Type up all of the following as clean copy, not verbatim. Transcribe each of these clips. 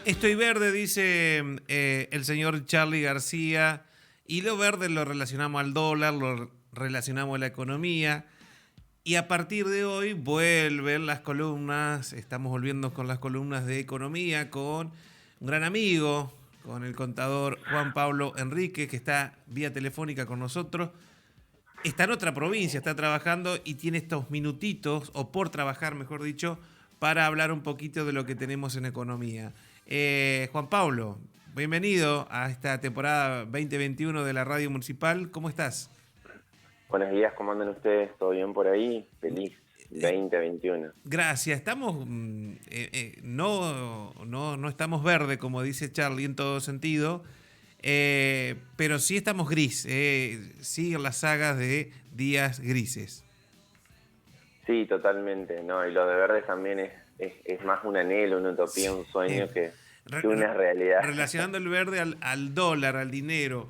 Estoy verde, dice el señor Charly García, y lo verde lo relacionamos al dólar, lo relacionamos a la economía, y a partir de hoy vuelven las columnas, estamos volviendo con las columnas de economía con un gran amigo, con el contador Juan Pablo Enrique, que está vía telefónica con nosotros. Está en otra provincia, está trabajando y tiene estos minutitos, o por trabajar, mejor dicho, para hablar un poquito de lo que tenemos en economía. Juan Pablo, bienvenido a esta temporada 2021 de la Radio Municipal. ¿Cómo estás? Buenos días, ¿cómo andan ustedes? ¿Todo bien por ahí? Feliz Eh, 2021. Gracias. Estamos, no estamos verde, como dice Charlie, en todo sentido, pero sí estamos gris. Siguen las sagas de días grises. Sí, totalmente, ¿no? Y lo de verdes también es más un anhelo, una utopía, un Eh, sueño re- que re- una realidad. Relacionando el verde al dólar, al dinero,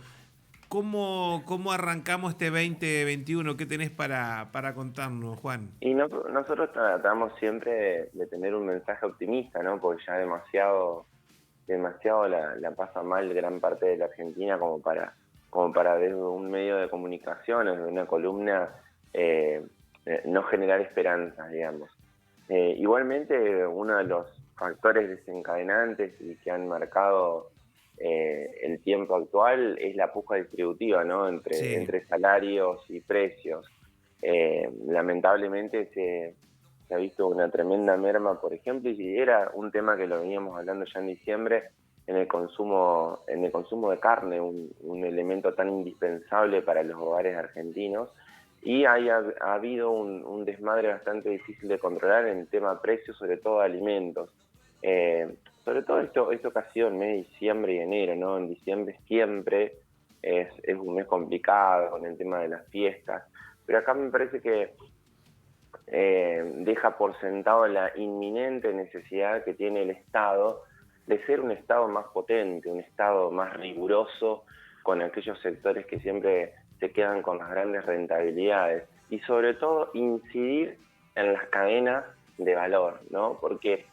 ¿cómo arrancamos este 2021? ¿Qué tenés para contarnos, Juan? Y nosotros tratamos siempre de tener un mensaje optimista, ¿no? Porque ya demasiado la pasa mal gran parte de la Argentina como para desde un medio de comunicación o desde una columna eh, no generar esperanzas, digamos. Igualmente, uno de los factores desencadenantes y que han marcado el tiempo actual es la puja distributiva, ¿no? Sí. Entre salarios y precios. Lamentablemente se ha visto una tremenda merma, por ejemplo, y era un tema que lo veníamos hablando ya en diciembre, en el consumo de carne, un elemento tan indispensable para los hogares argentinos, y ha habido un desmadre bastante difícil de controlar en el tema precios, sobre todo de alimentos. Eh, Sobre todo esta ocasión, mes de diciembre y enero, ¿no? En diciembre siempre es un mes complicado con el tema de las fiestas, pero acá me parece que deja por sentado la inminente necesidad que tiene el Estado de ser un Estado más potente, un Estado más riguroso con aquellos sectores que siempre se quedan con las grandes rentabilidades y sobre todo incidir en las cadenas de valor, ¿no? Porque,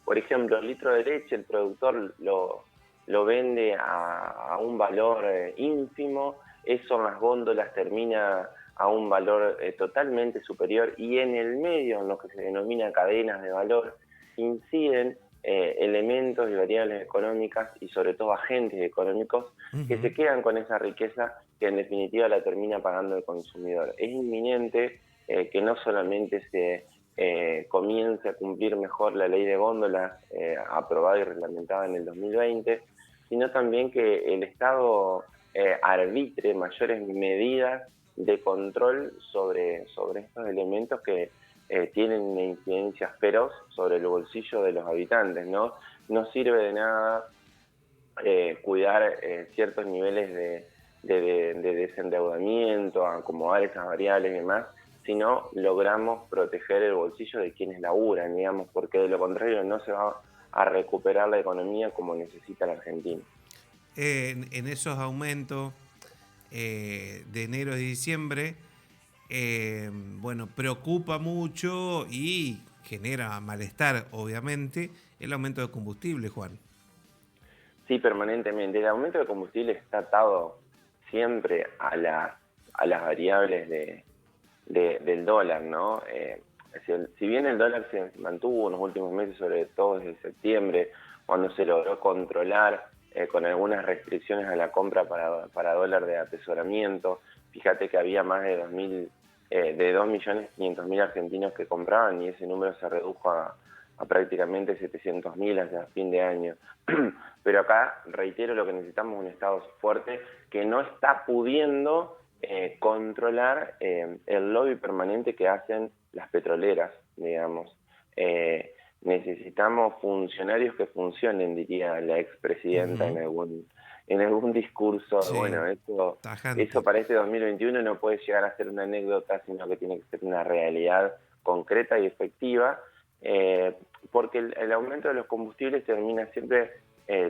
por ejemplo, el litro de leche el productor lo vende a un valor ínfimo, eso en las góndolas termina a un valor totalmente superior, y en el medio, en lo que se denomina cadenas de valor, inciden elementos y variables económicas y sobre todo agentes económicos que Ujú. se quedan con esa riqueza que en definitiva la termina pagando el consumidor. Es inminente que no solamente se comience a cumplir mejor la ley de góndolas aprobada y reglamentada en el 2020, sino también que el Estado arbitre mayores medidas de control sobre estos elementos que tienen una incidencia feroz sobre el bolsillo de los habitantes, ¿no? No sirve de nada cuidar ciertos niveles de desendeudamiento, acomodar esas variables y demás, si no logramos proteger el bolsillo de quienes laburan, digamos, porque de lo contrario no se va a recuperar la economía como necesita la Argentina. En esos aumentos de enero y diciembre, bueno, preocupa mucho y genera malestar, obviamente, el aumento de combustible, Juan. Sí, permanentemente. El aumento de combustible está atado siempre a las variables del dólar, ¿no? Si bien el dólar se mantuvo en los últimos meses, sobre todo desde septiembre, cuando se logró controlar con algunas restricciones a la compra para dólar de atesoramiento, fíjate que había más de 2.500.000 argentinos que compraban, y ese número se redujo a prácticamente 700.000 hacia fin de año. Pero acá, reitero, lo que necesitamos es un Estado fuerte que no está pudiendo controlar el lobby permanente que hacen las petroleras, digamos. Necesitamos funcionarios que funcionen, diría la expresidenta Ujú. en algún discurso. Sí, Bueno, eso tajante. para este 2021 no puede llegar a ser una anécdota, sino que tiene que ser una realidad concreta y efectiva, eh, porque el aumento de los combustibles termina siempre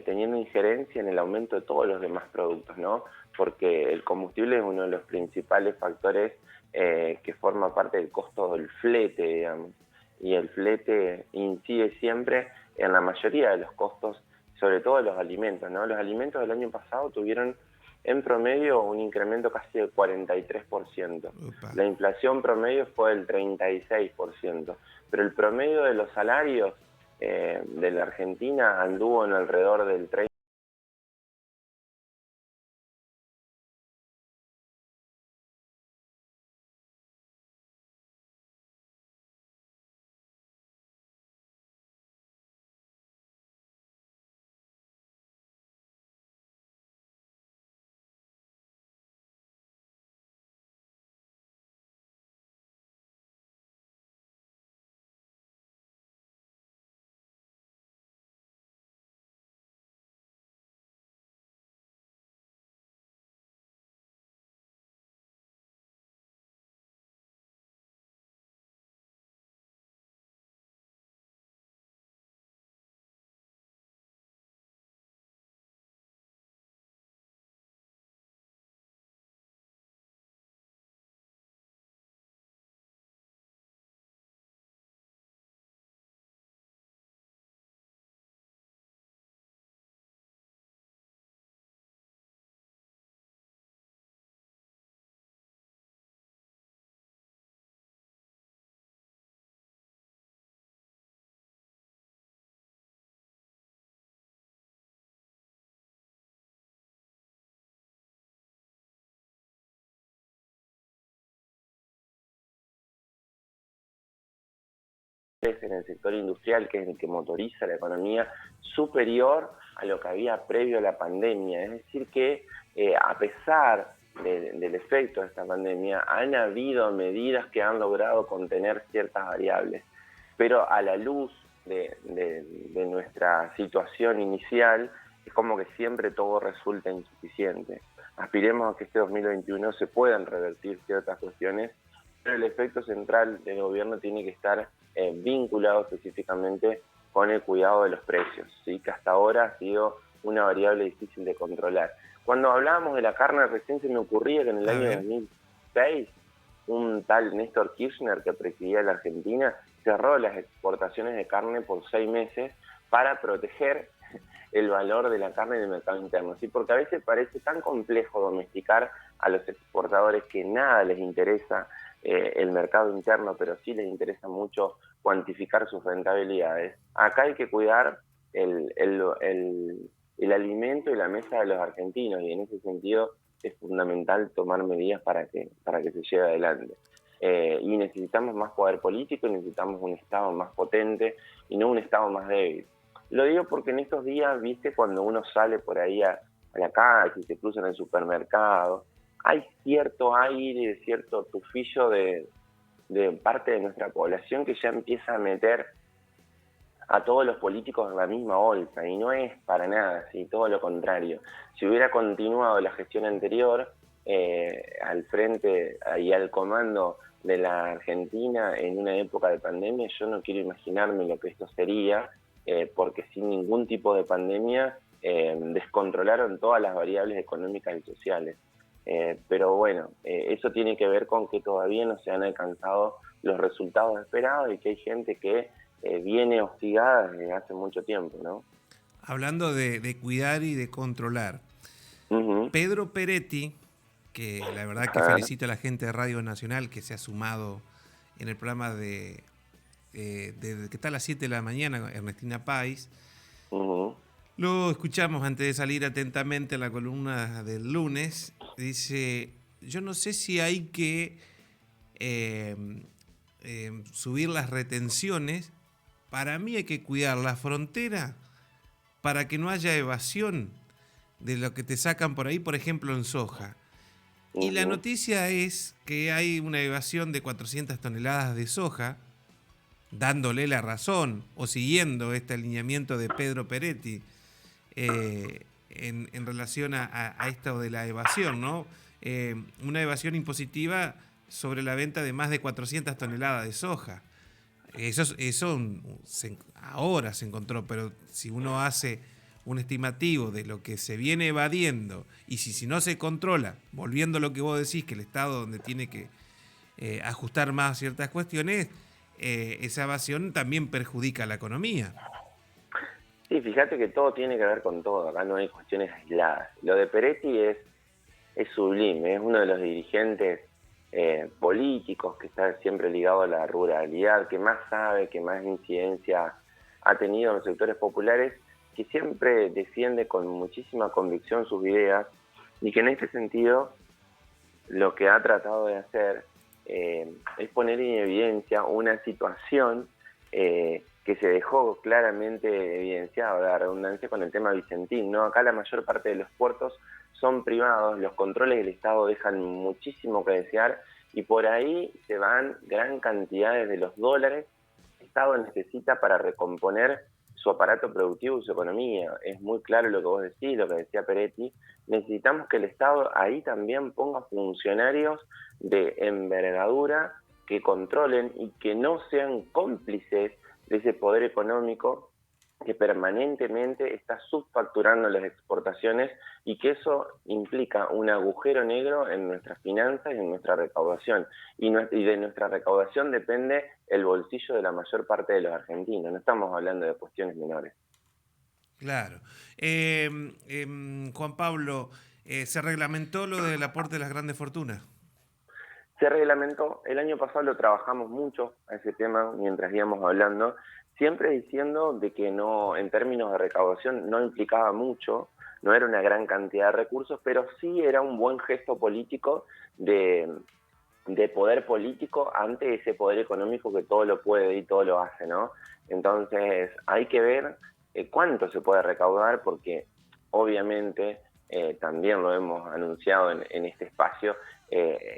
teniendo injerencia en el aumento de todos los demás productos, ¿no? Porque el combustible es uno de los principales factores que forma parte del costo del flete, digamos, y el flete incide siempre en la mayoría de los costos sobre todo los alimentos, ¿no? Los alimentos del año pasado tuvieron en promedio un incremento casi del 43%. Upa. La inflación promedio fue del 36%, pero el promedio de los salarios de la Argentina anduvo en alrededor del 30%. En el sector industrial, que es el que motoriza la economía, superior a lo que había previo a la pandemia. Es decir que a pesar del efecto de esta pandemia, han habido medidas que han logrado contener ciertas variables, pero a la luz de nuestra situación inicial, es como que siempre todo resulta insuficiente. Aspiremos a que este 2021 se puedan revertir ciertas cuestiones, pero el efecto central del gobierno tiene que estar vinculado específicamente con el cuidado de los precios, ¿sí? Que hasta ahora ha sido una variable difícil de controlar. Cuando hablábamos de la carne, recién se me ocurría que en el año 2006 un tal Néstor Kirchner, que presidía la Argentina, cerró las exportaciones de carne por 6 meses para proteger el valor de la carne en el mercado interno, ¿sí? Porque a veces parece tan complejo domesticar a los exportadores que nada les interesa el mercado interno, pero sí les interesa mucho cuantificar sus rentabilidades. Acá hay que cuidar el alimento y la mesa de los argentinos, y en ese sentido es fundamental tomar medidas para que se lleve adelante. Y necesitamos más poder político, y necesitamos un Estado más potente y no un Estado más débil. Lo digo porque en estos días, viste, cuando uno sale por ahí a la calle y se cruza en el supermercado, hay cierto aire, cierto tufillo de parte de nuestra población que ya empieza a meter a todos los políticos en la misma bolsa, y no es para nada, ¿sí? Todo lo contrario. Si hubiera continuado la gestión anterior, al frente y al comando de la Argentina en una época de pandemia, yo no quiero imaginarme lo que esto sería, porque sin ningún tipo de pandemia descontrolaron todas las variables económicas y sociales. Pero bueno, eso tiene que ver con que todavía no se han alcanzado los resultados esperados y que hay gente que viene hostigada desde hace mucho tiempo, ¿no? Hablando de cuidar y de controlar, Pedro Peretti, que la verdad que felicito a la gente de Radio Nacional que se ha sumado en el programa de que está a las 7 de la mañana, Ernestina Pais. Lo escuchamos antes de salir atentamente en la columna del lunes. Dice, yo no sé si hay que subir las retenciones. Para mí hay que cuidar la frontera para que no haya evasión de lo que te sacan por ahí, por ejemplo, en soja. Y la noticia es que hay una evasión de 400 toneladas de soja, dándole la razón o siguiendo este alineamiento de Pedro Peretti en relación a esto de la evasión, ¿no? Una evasión impositiva sobre la venta de más de 400 toneladas de soja. Eso ahora se encontró, pero si uno hace un estimativo de lo que se viene evadiendo y si no se controla, volviendo a lo que vos decís, que el Estado donde tiene que ajustar más ciertas cuestiones, esa evasión también perjudica a la economía. Sí, Sí, fíjate que todo tiene que ver con todo, acá no hay cuestiones aisladas. Lo de Peretti es sublime, es uno de los dirigentes políticos que está siempre ligado a la ruralidad, que más sabe, que más incidencia ha tenido en los sectores populares, que siempre defiende con muchísima convicción sus ideas y que en este sentido lo que ha tratado de hacer es poner en evidencia una situación que se dejó claramente evidenciada, la redundancia, con el tema Vicentín, ¿no? Acá la mayor parte de los puertos son privados, los controles del Estado dejan muchísimo que desear y por ahí se van gran cantidades de los dólares que el Estado necesita para recomponer su aparato productivo y su economía. Es muy claro lo que vos decís, lo que decía Peretti. Necesitamos que el Estado ahí también ponga funcionarios de envergadura que controlen y que no sean cómplices de ese poder económico que permanentemente está subfacturando las exportaciones y que eso implica un agujero negro en nuestras finanzas y en nuestra recaudación. Y de nuestra recaudación depende el bolsillo de la mayor parte de los argentinos. No estamos hablando de cuestiones menores. Claro. Juan Pablo, ¿se reglamentó lo del aporte de las grandes fortunas? Se reglamentó, el año pasado lo trabajamos mucho a ese tema mientras íbamos hablando, siempre diciendo de que no, en términos de recaudación no implicaba mucho, no era una gran cantidad de recursos, pero sí era un buen gesto político de poder político ante ese poder económico que todo lo puede y todo lo hace, ¿no? Entonces hay que ver cuánto se puede recaudar porque obviamente también lo hemos anunciado en este espacio,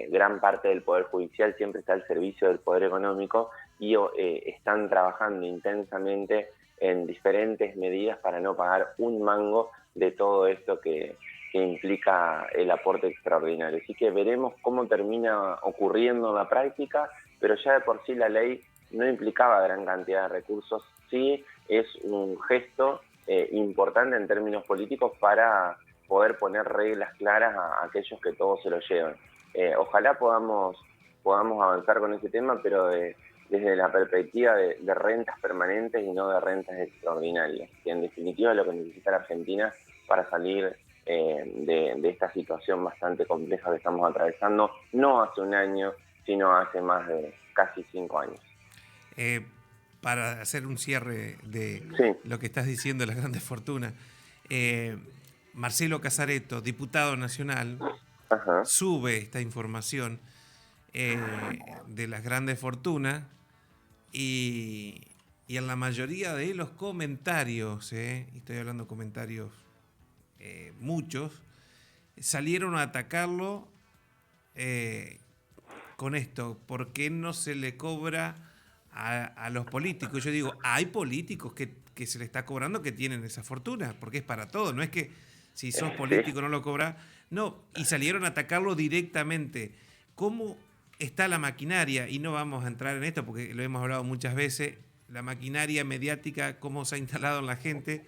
gran parte del Poder Judicial siempre está al servicio del Poder Económico y están trabajando intensamente en diferentes medidas para no pagar un mango de todo esto que implica el aporte extraordinario. Así que veremos cómo termina ocurriendo en la práctica, pero ya de por sí la ley no implicaba gran cantidad de recursos, sí es un gesto importante en términos políticos para poder poner reglas claras a aquellos que todos se lo llevan. Ojalá podamos avanzar con ese tema, pero desde la perspectiva de rentas permanentes y no de rentas extraordinarias, que en definitiva es lo que necesita la Argentina para salir de esta situación bastante compleja que estamos atravesando, no hace un año, sino hace más de casi 5 años. Para hacer un cierre de Sí. lo que estás diciendo de las grandes fortunas, Marcelo Casareto, diputado nacional, Ajá. sube esta información de las grandes fortunas y en la mayoría de los comentarios, y estoy hablando de comentarios muchos, salieron a atacarlo con esto, ¿por qué no se le cobra a los políticos? Yo digo, hay políticos que se le está cobrando que tienen esa fortuna, porque es para todo, no es que si sos político Sí. no lo cobra, no, y salieron a atacarlo directamente. ¿Cómo está la maquinaria? Y no vamos a entrar en esto porque lo hemos hablado muchas veces, la maquinaria mediática, cómo se ha instalado en la gente,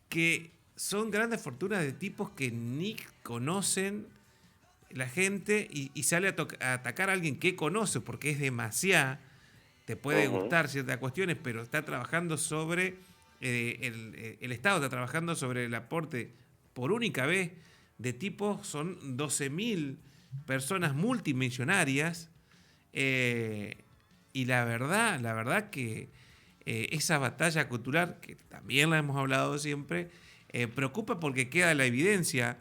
que son grandes fortunas de tipos que ni conocen la gente y sale a atacar a alguien que conoce porque es demasiado, te puede Uh-huh. gustar ciertas cuestiones, pero está trabajando sobre, el Estado está trabajando sobre el aporte por única vez de tipos, son 12.000 personas multimillonarias, y la verdad que esa batalla cultural, que también la hemos hablado siempre, preocupa porque queda la evidencia.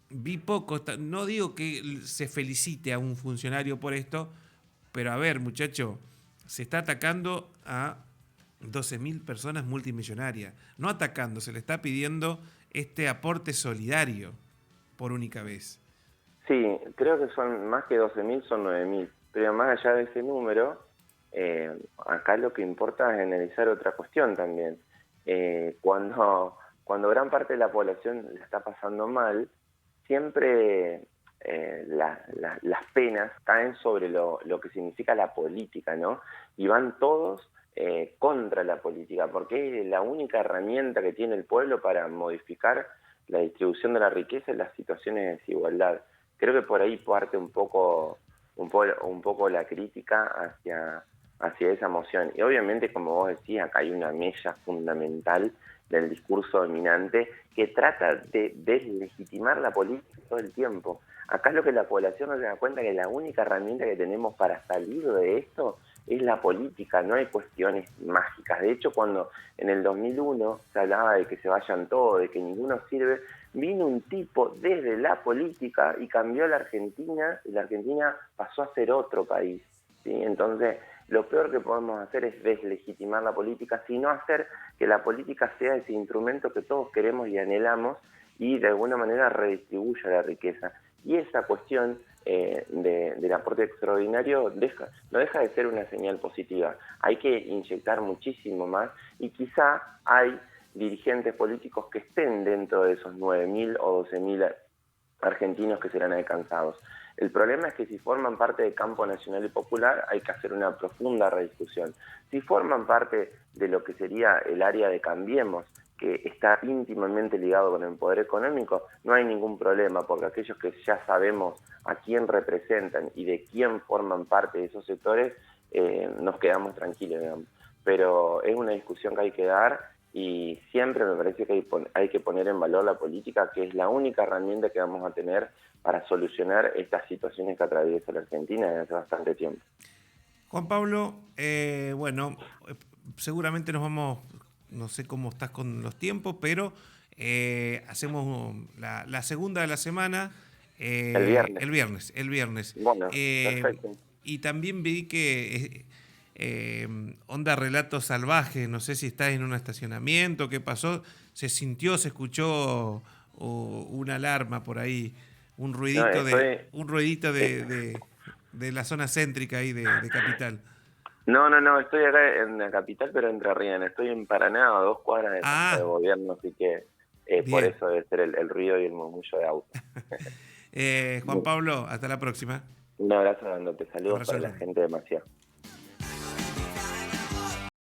Vi poco, no digo que se felicite a un funcionario por esto, pero a ver, muchacho, se está atacando a 12.000 personas multimillonarias. No atacando, se le está pidiendo este aporte solidario por única vez. Sí, creo que son más que 12.000, son 9.000. Pero más allá de ese número, acá lo que importa es analizar otra cuestión también. Cuando gran parte de la población la está pasando mal, siempre las penas caen sobre lo que significa la política, ¿no? Y van todos contra la política, porque es la única herramienta que tiene el pueblo para modificar la distribución de la riqueza y las situaciones de desigualdad. Creo que por ahí parte un poco la crítica hacia esa moción. Y obviamente, como vos decías, acá hay una mella fundamental del discurso dominante que trata de deslegitimar la política todo el tiempo. Acá es lo que la población no se da cuenta, que la única herramienta que tenemos para salir de esto es la política, no hay cuestiones mágicas. De hecho, cuando en el 2001 se hablaba de que se vayan todos, de que ninguno sirve, vino un tipo desde la política y cambió la Argentina, y la Argentina pasó a ser otro país, ¿sí? Entonces, lo peor que podemos hacer es deslegitimar la política, sino hacer que la política sea ese instrumento que todos queremos y anhelamos y de alguna manera redistribuya la riqueza. Y esa cuestión del aporte extraordinario no deja de ser una señal positiva. Hay que inyectar muchísimo más y quizá hay dirigentes políticos que estén dentro de esos 9.000 o 12.000 argentinos que serán alcanzados. El problema es que si forman parte del campo nacional y popular hay que hacer una profunda rediscusión. Si forman parte de lo que sería el área de Cambiemos, que está íntimamente ligado con el poder económico, no hay ningún problema, porque aquellos que ya sabemos a quién representan y de quién forman parte de esos sectores, nos quedamos tranquilos, digamos. Pero es una discusión que hay que dar y siempre me parece que hay que poner en valor la política, que es la única herramienta que vamos a tener para solucionar estas situaciones que atraviesa la Argentina desde hace bastante tiempo. Juan Pablo, bueno, seguramente nos vamos, no sé cómo estás con los tiempos, pero hacemos la segunda de la semana El viernes. el viernes. Bueno, perfecto. Y también vi que Onda Relatos Salvajes, no sé si estás en un estacionamiento, qué pasó, se escuchó una alarma por ahí, un No, ruidito de la zona céntrica ahí de Capital. No, estoy acá en la capital, pero entrerriana. Estoy en Paraná, a 2 cuadras de Casa de Ah, Gobierno, así que por bien. eso debe ser el ruido y el murmullo de auto. Juan Pablo, hasta la próxima. Un abrazo grandote, saludos Abrazo para la grande. gente de Maciá.